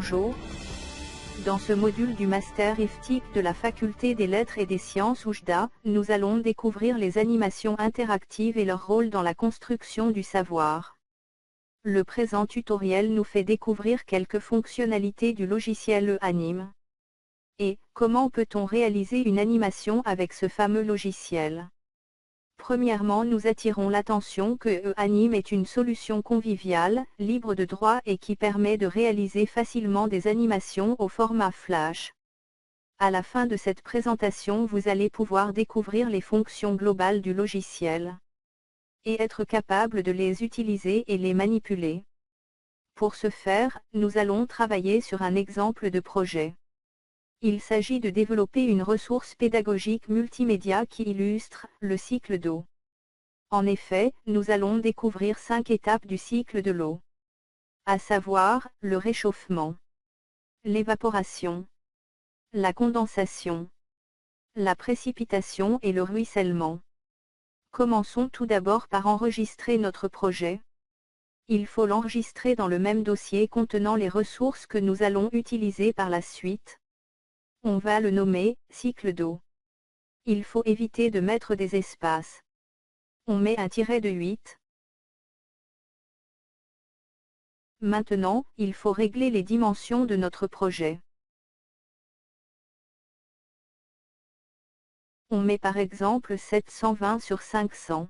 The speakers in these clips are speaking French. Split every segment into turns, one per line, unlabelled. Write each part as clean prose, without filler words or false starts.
Bonjour. Dans ce module du Master IFTIC de la Faculté des Lettres et des Sciences UJDA, nous allons découvrir les animations interactives et leur rôle dans la construction du savoir. Le présent tutoriel nous fait découvrir quelques fonctionnalités du logiciel eAnime. Et, comment peut-on réaliser une animation avec ce fameux logiciel? Premièrement, nous attirons l'attention que eAnime est une solution conviviale, libre de droit et qui permet de réaliser facilement des animations au format Flash. À la fin de cette présentation, vous allez pouvoir découvrir les fonctions globales du logiciel et être capable de les utiliser et les manipuler. Pour ce faire, nous allons travailler sur un exemple de projet. Il s'agit de développer une ressource pédagogique multimédia qui illustre le cycle d'eau. En effet, nous allons découvrir 5 étapes du cycle de l'eau, à savoir, le réchauffement, l'évaporation, la condensation, la précipitation et le ruissellement. Commençons tout d'abord par enregistrer notre projet. Il faut l'enregistrer dans le même dossier contenant les ressources que nous allons utiliser par la suite. On va le nommer « cycle d'eau ». Il faut éviter de mettre des espaces. On met un tiret de 8. Maintenant, il faut régler les dimensions de notre projet. On met par exemple 720 sur 500.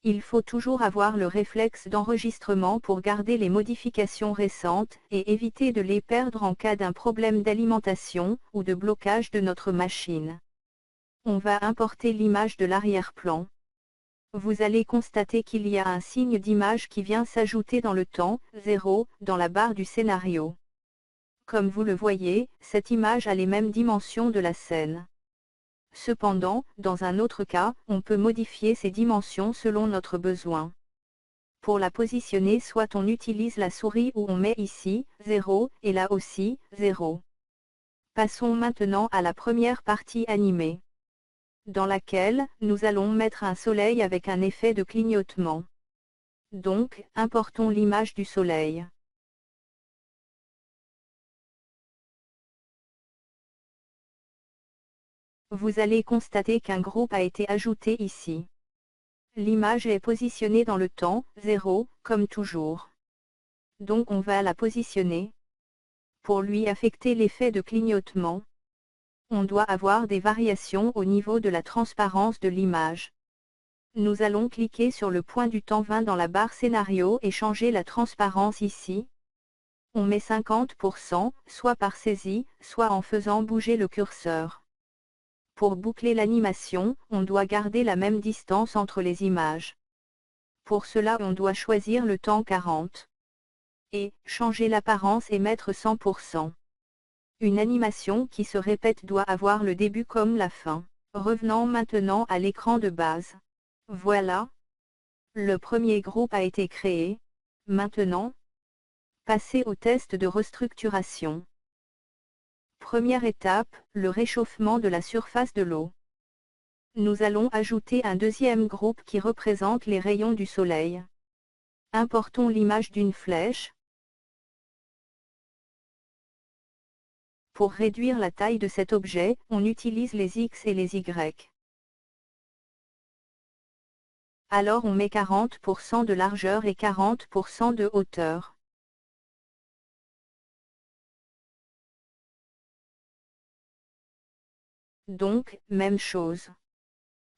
Il faut toujours avoir le réflexe d'enregistrement pour garder les modifications récentes et éviter de les perdre en cas d'un problème d'alimentation ou de blocage de notre machine. On va importer l'image de l'arrière-plan. Vous allez constater qu'il y a un signe d'image qui vient s'ajouter dans le temps 0 dans la barre du scénario. Comme vous le voyez, cette image a les mêmes dimensions de la scène. Cependant, dans un autre cas, on peut modifier ces dimensions selon notre besoin. Pour la positionner, soit on utilise la souris ou on met ici 0 et là aussi 0. Passons maintenant à la première partie animée, dans laquelle nous allons mettre un soleil avec un effet de clignotement. Donc, importons l'image du soleil. Vous allez constater qu'un groupe a été ajouté ici. L'image est positionnée dans le temps 0, comme toujours. Donc on va la positionner. Pour lui affecter l'effet de clignotement, on doit avoir des variations au niveau de la transparence de l'image. Nous allons cliquer sur le point du temps 20 dans la barre scénario et changer la transparence ici. On met 50%, soit par saisie, soit en faisant bouger le curseur. Pour boucler l'animation, on doit garder la même distance entre les images. Pour cela, on doit choisir le temps 40. Et, changer l'apparence et mettre 100%. Une animation qui se répète doit avoir le début comme la fin. Revenons maintenant à l'écran de base. Voilà. Le premier groupe a été créé. Maintenant, passez au test de restructuration. Première étape, le réchauffement de la surface de l'eau. Nous allons ajouter un deuxième groupe qui représente les rayons du soleil. Importons l'image d'une flèche. Pour réduire la taille de cet objet, on utilise les X et les Y. Alors on met 40% de largeur et 40% de hauteur. Donc, même chose.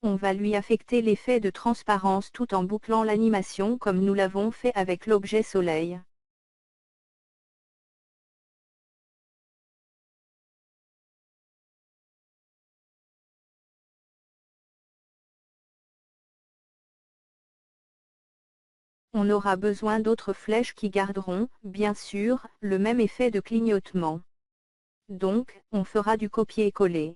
On va lui affecter l'effet de transparence tout en bouclant l'animation comme nous l'avons fait avec l'objet soleil. On aura besoin d'autres flèches qui garderont, bien sûr, le même effet de clignotement. Donc, on fera du copier-coller.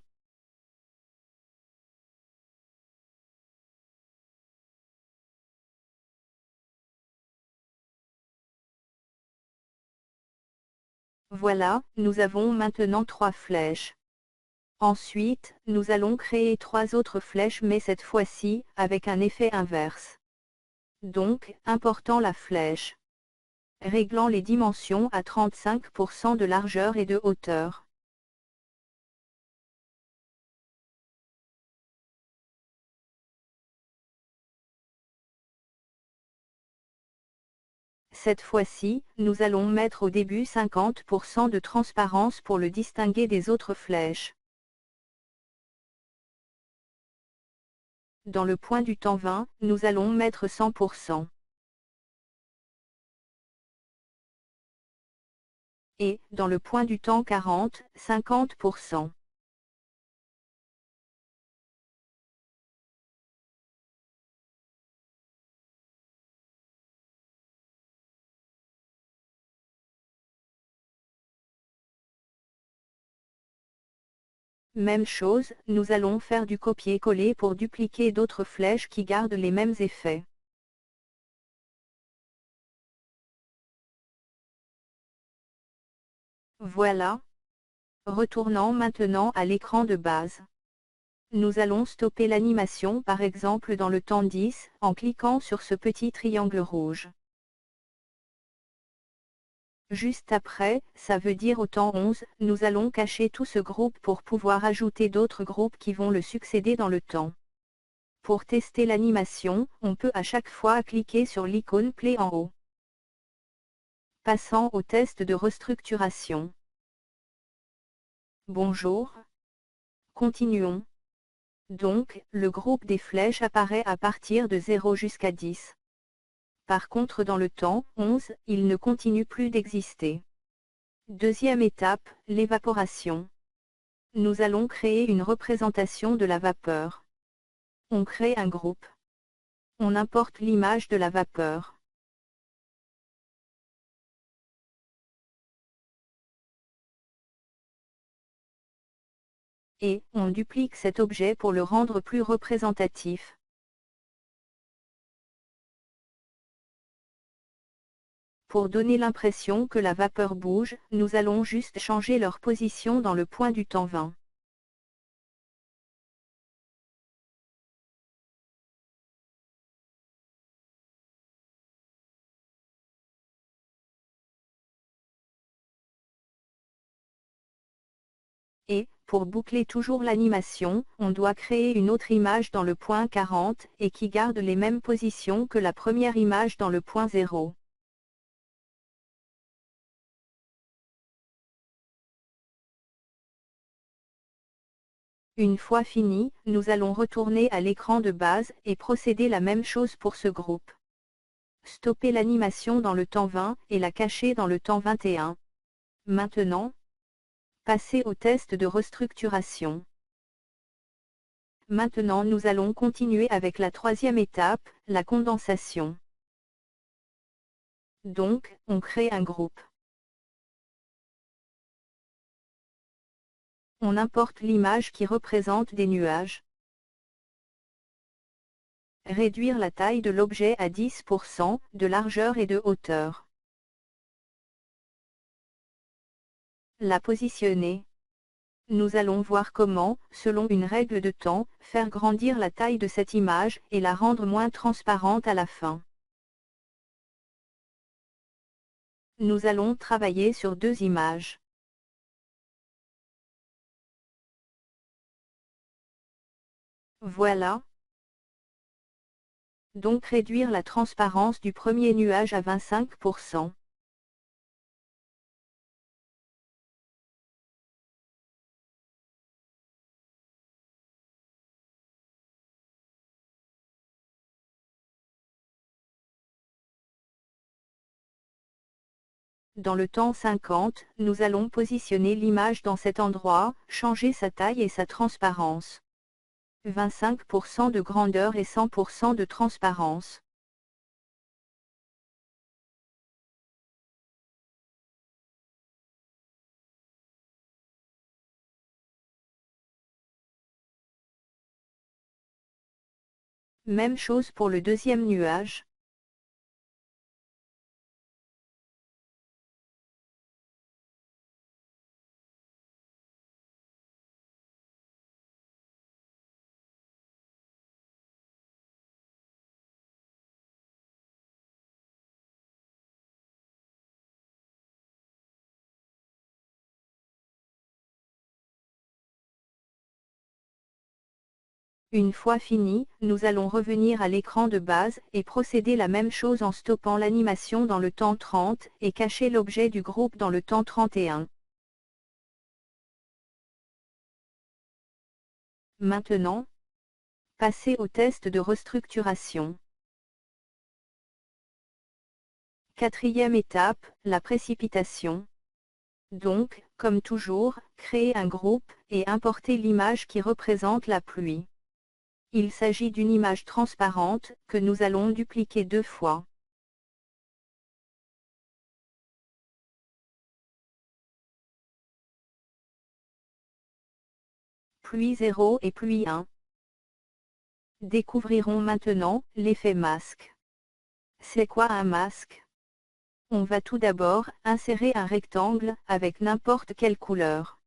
Voilà, nous avons maintenant 3 flèches. Ensuite, nous allons créer 3 autres flèches mais cette fois-ci, avec un effet inverse. Donc, important la flèche. réglant les dimensions à 35% de largeur et de hauteur. Cette fois-ci, nous allons mettre au début 50% de transparence pour le distinguer des autres flèches. Dans le point du temps 20, nous allons mettre 100%. Et, dans le point du temps 40, 50%. Même chose, nous allons faire du copier-coller pour dupliquer d'autres flèches qui gardent les mêmes effets. Voilà. Retournant maintenant à l'écran de base. Nous allons stopper l'animation par exemple dans le temps 10, en cliquant sur ce petit triangle rouge. Juste après, ça veut dire au temps 11, nous allons cacher tout ce groupe pour pouvoir ajouter d'autres groupes qui vont le succéder dans le temps. Pour tester l'animation, on peut à chaque fois cliquer sur l'icône Play en haut. Passant au test de restructuration. Bonjour. Continuons. Donc, le groupe des flèches apparaît à partir de 0 jusqu'à 10. Par contre dans le temps 11, il ne continue plus d'exister. Deuxième étape, l'évaporation. Nous allons créer une représentation de la vapeur. On crée un groupe. On importe l'image de la vapeur. Et, on duplique cet objet pour le rendre plus représentatif. Pour donner l'impression que la vapeur bouge, nous allons juste changer leur position dans le point du temps 20. Et, pour boucler toujours l'animation, on doit créer une autre image dans le point 40, et qui garde les mêmes positions que la première image dans le point 0. Une fois fini, nous allons retourner à l'écran de base et procéder la même chose pour ce groupe. Stopper l'animation dans le temps 20 et la cacher dans le temps 21. Maintenant, passer au test de restructuration. Maintenant nous allons continuer avec la troisième étape, la condensation. Donc, on crée un groupe. On importe l'image qui représente des nuages. Réduire la taille de l'objet à 10%, de largeur et de hauteur. La positionner. Nous allons voir comment, selon une règle de temps, faire grandir la taille de cette image et la rendre moins transparente à la fin. Nous allons travailler sur deux images. Voilà. Donc réduire la transparence du premier nuage à 25%. Dans le temps 50, nous allons positionner l'image dans cet endroit, changer sa taille et sa transparence. 25% de grandeur et 100% de transparence. Même chose pour le deuxième nuage. Une fois fini, nous allons revenir à l'écran de base et procéder la même chose en stoppant l'animation dans le temps 30 et cacher l'objet du groupe dans le temps 31. Maintenant, passez au test de restructuration. Quatrième étape, la précipitation. Donc, comme toujours, créez un groupe et importez l'image qui représente la pluie. Il s'agit d'une image transparente que nous allons dupliquer 2 fois. Pluie 0 et pluie 1. Découvrirons maintenant l'effet masque. C'est quoi un masque? On va tout d'abord insérer un rectangle avec n'importe quelle couleur.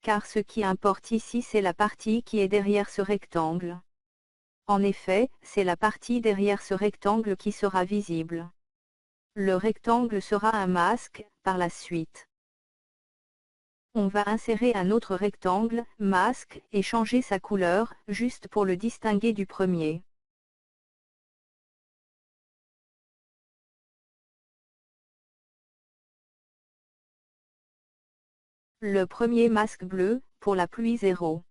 Car ce qui importe ici c'est la partie qui est derrière ce rectangle. En effet, c'est la partie derrière ce rectangle qui sera visible. Le rectangle sera un masque, par la suite. On va insérer un autre rectangle, masque, et changer sa couleur, juste pour le distinguer du premier. Le premier masque bleu, pour la pluie 0.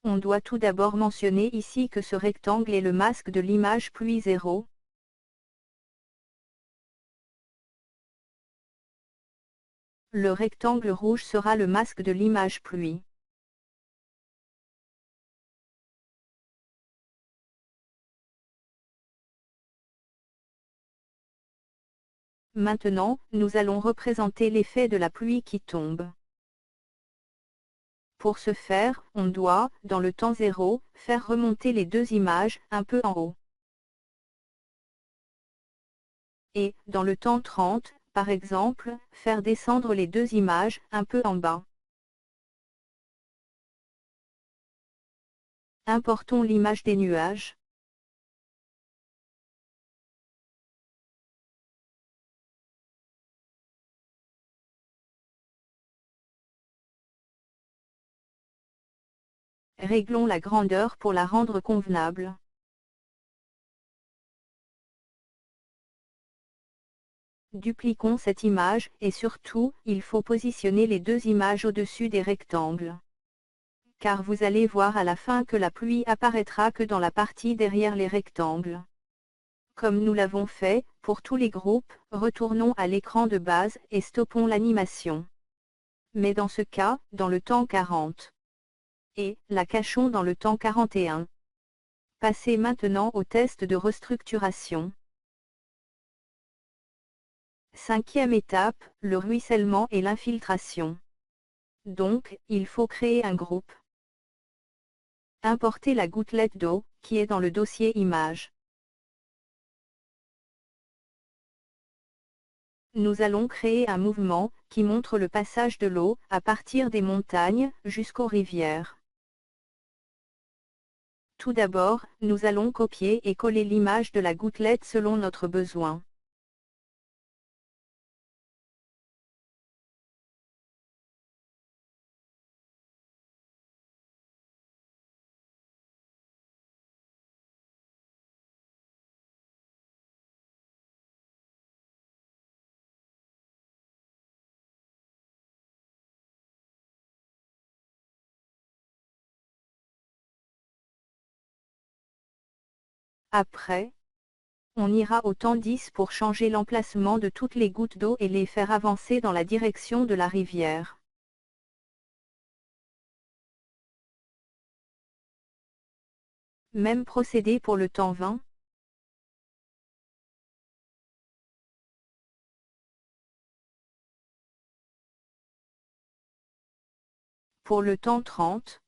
On doit tout d'abord mentionner ici que ce rectangle est le masque de l'image pluie 0. Le rectangle rouge sera le masque de l'image pluie. Maintenant, nous allons représenter l'effet de la pluie qui tombe. Pour ce faire, on doit, dans le temps 0, faire remonter les deux images un peu en haut. Et, dans le temps 30, par exemple, faire descendre les deux images un peu en bas. Importons l'image des nuages. Réglons la grandeur pour la rendre convenable. Dupliquons cette image, et surtout, il faut positionner les deux images au-dessus des rectangles. Car vous allez voir à la fin que la pluie apparaîtra que dans la partie derrière les rectangles. Comme nous l'avons fait, pour tous les groupes, retournons à l'écran de base et stoppons l'animation. Mais dans ce cas, dans le temps 40. Et, la cachons dans le temps 41. Passez maintenant au test de restructuration. Cinquième étape, le ruissellement et l'infiltration. Donc, il faut créer un groupe. Importez la gouttelette d'eau, qui est dans le dossier Images. Nous allons créer un mouvement, qui montre le passage de l'eau, à partir des montagnes, jusqu'aux rivières. Tout d'abord, nous allons copier et coller l'image de la gouttelette selon notre besoin. Après, on ira au temps 10 pour changer l'emplacement de toutes les gouttes d'eau et les faire avancer dans la direction de la rivière. Même procédé pour le temps 20. Pour le temps 30.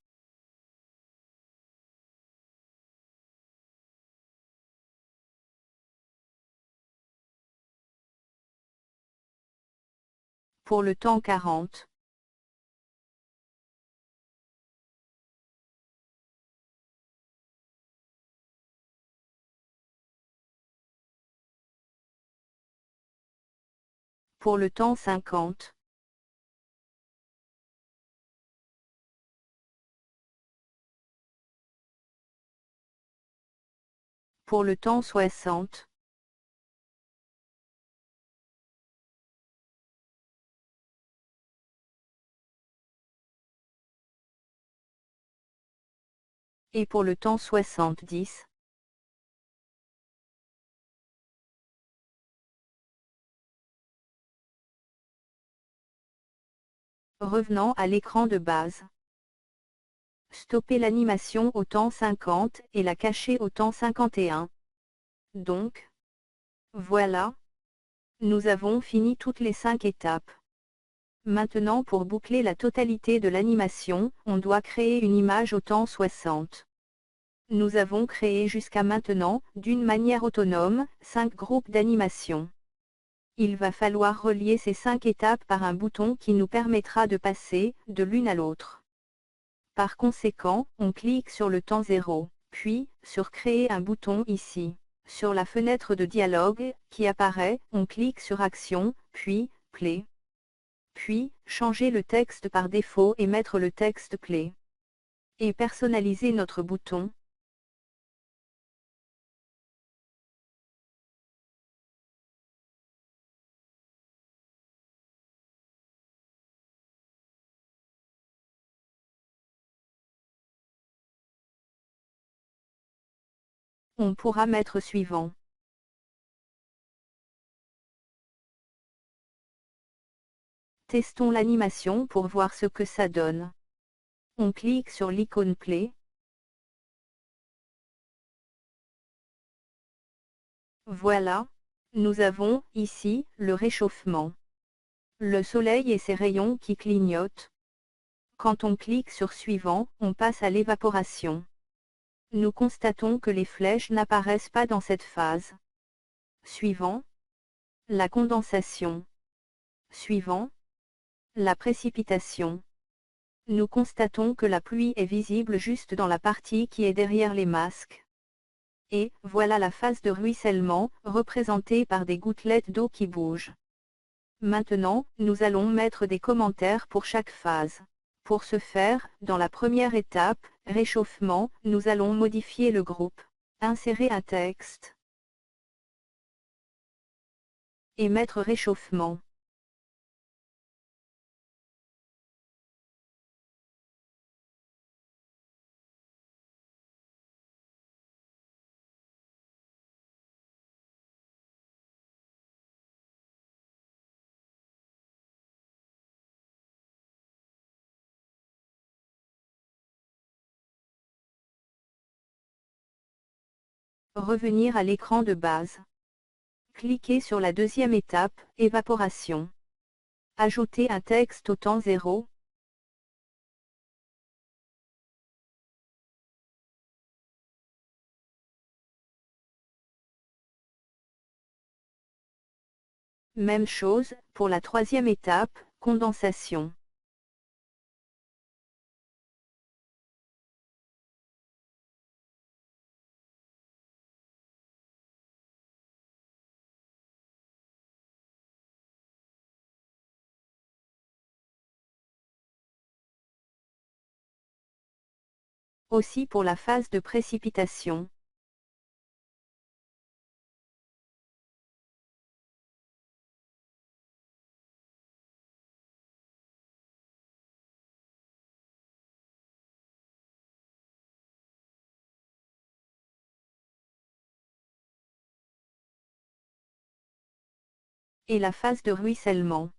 Pour le temps 40. Pour le temps 50. Pour le temps 60. Et pour le temps 70. Revenant à l'écran de base. Stopper l'animation au temps 50 et la cacher au temps 51. Donc, voilà. Nous avons fini toutes les 5 étapes. Maintenant, pour boucler la totalité de l'animation, on doit créer une image au temps 60. Nous avons créé jusqu'à maintenant, d'une manière autonome, 5 groupes d'animation. Il va falloir relier ces 5 étapes par un bouton qui nous permettra de passer de l'une à l'autre. Par conséquent, on clique sur le temps 0, puis, sur Créer un bouton ici. Sur la fenêtre de dialogue, qui apparaît, on clique sur Action, puis, Play. Puis, changer le texte par défaut et mettre le texte Play. Et personnaliser notre bouton. On pourra mettre suivant. Testons l'animation pour voir ce que ça donne. On clique sur l'icône Play. Voilà. Nous avons, ici, le réchauffement. Le soleil et ses rayons qui clignotent. Quand on clique sur Suivant, on passe à l'évaporation. Nous constatons que les flèches n'apparaissent pas dans cette phase. Suivant. La condensation. Suivant. La précipitation. Nous constatons que la pluie est visible juste dans la partie qui est derrière les masques. Et, voilà la phase de ruissellement, représentée par des gouttelettes d'eau qui bougent. Maintenant, nous allons mettre des commentaires pour chaque phase. Pour ce faire, dans la première étape, réchauffement, nous allons modifier le groupe. Insérer un texte. Et mettre réchauffement. Revenir à l'écran de base. Cliquez sur la deuxième étape, évaporation. Ajouter un texte au temps 0. Même chose, pour la troisième étape, condensation. Aussi pour la phase de précipitation. Et la phase de ruissellement.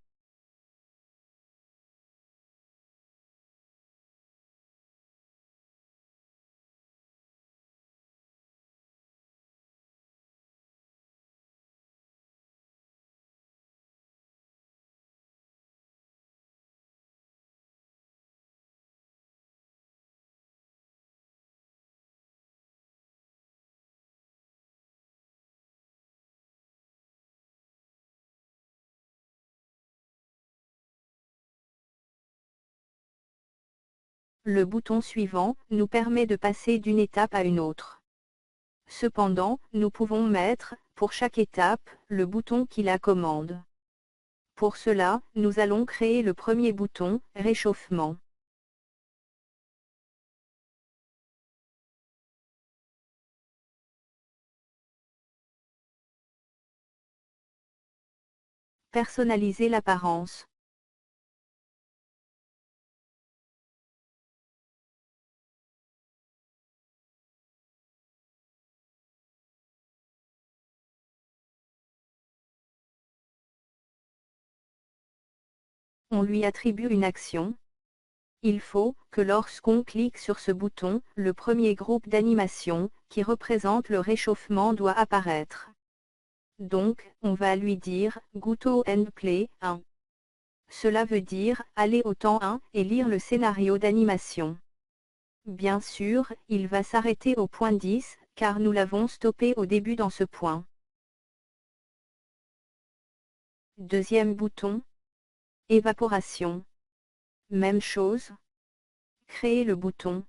Le bouton suivant nous permet de passer d'une étape à une autre. Cependant, nous pouvons mettre, pour chaque étape, le bouton qui la commande. Pour cela, nous allons créer le premier bouton, réchauffement. Personnaliser l'apparence. On lui attribue une action. Il faut que lorsqu'on clique sur ce bouton, le premier groupe d'animation, qui représente le réchauffement, doit apparaître. Donc, on va lui dire « Go to and play 1 ». Cela veut dire aller au temps 1 et lire le scénario d'animation. Bien sûr, il va s'arrêter au point 10, car nous l'avons stoppé au début dans ce point. Deuxième bouton. Évaporation. Même chose. Créer le bouton.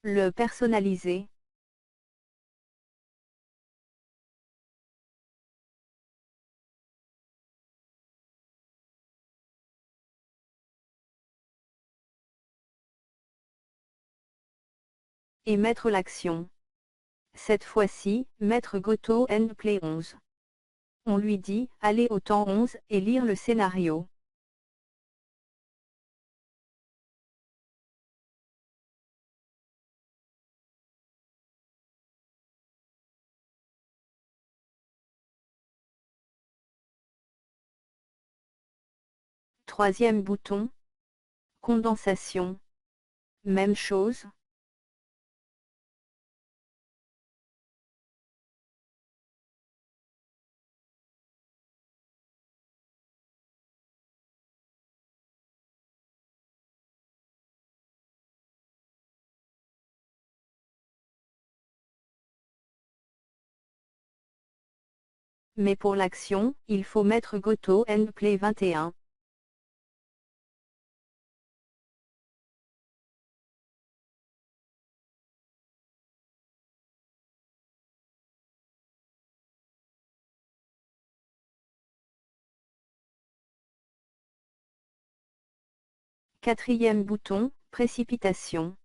Le personnaliser. Et mettre l'action. Cette fois-ci, mettre Go to and play 11. On lui dit, aller au temps 11 et lire le scénario. Troisième bouton. Condensation. Même chose. Mais pour l'action, il faut mettre Go to and play 21. Quatrième bouton, précipitation.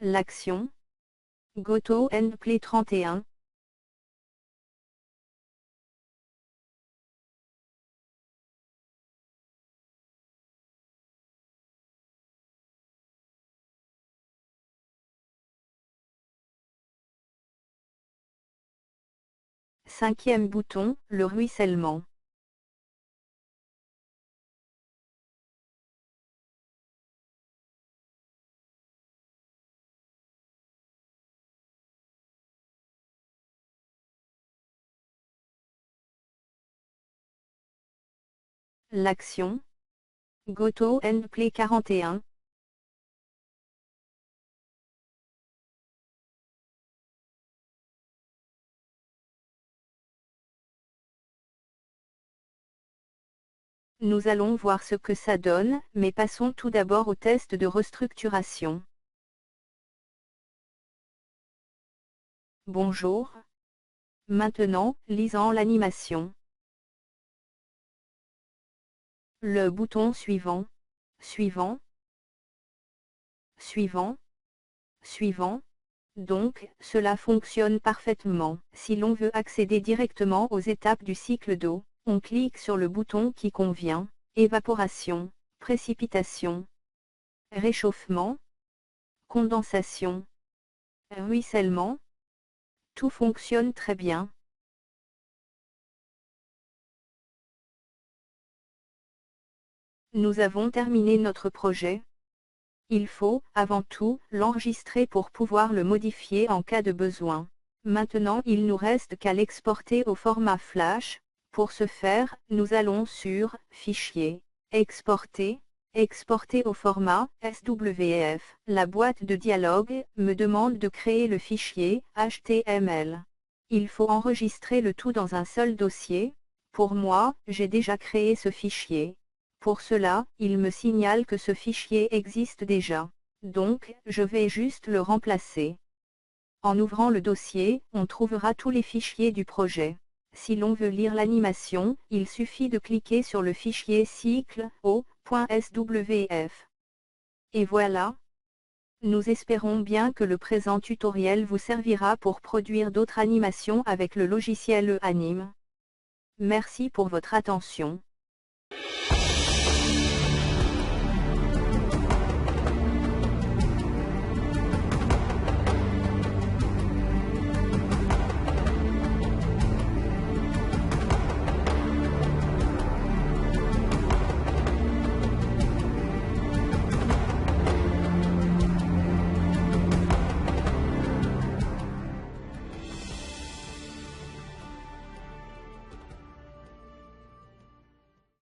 L'action. Go to and play 31. Cinquième bouton, le ruissellement. L'action. Go to and play 41. Nous allons voir ce que ça donne, mais passons tout d'abord au test de restructuration. Bonjour. Maintenant, lisant l'animation. Le bouton suivant. Suivant. Suivant. Suivant. Donc, cela fonctionne parfaitement. Si l'on veut accéder directement aux étapes du cycle d'eau, on clique sur le bouton qui convient. Évaporation, précipitation, réchauffement, condensation, ruissellement. Tout fonctionne très bien. Nous avons terminé notre projet. Il faut, avant tout, l'enregistrer pour pouvoir le modifier en cas de besoin. Maintenant il nous reste qu'à l'exporter au format Flash. Pour ce faire, nous allons sur « Fichier »,« Exporter »,« Exporter au format SWF ». La boîte de dialogue me demande de créer le fichier HTML. Il faut enregistrer le tout dans un seul dossier. Pour moi, j'ai déjà créé ce fichier. Pour cela, il me signale que ce fichier existe déjà. Donc, je vais juste le remplacer. En ouvrant le dossier, on trouvera tous les fichiers du projet. Si l'on veut lire l'animation, il suffit de cliquer sur le fichier cycle.swf. Et voilà. Nous espérons bien que le présent tutoriel vous servira pour produire d'autres animations avec le logiciel Anime. Merci pour votre attention.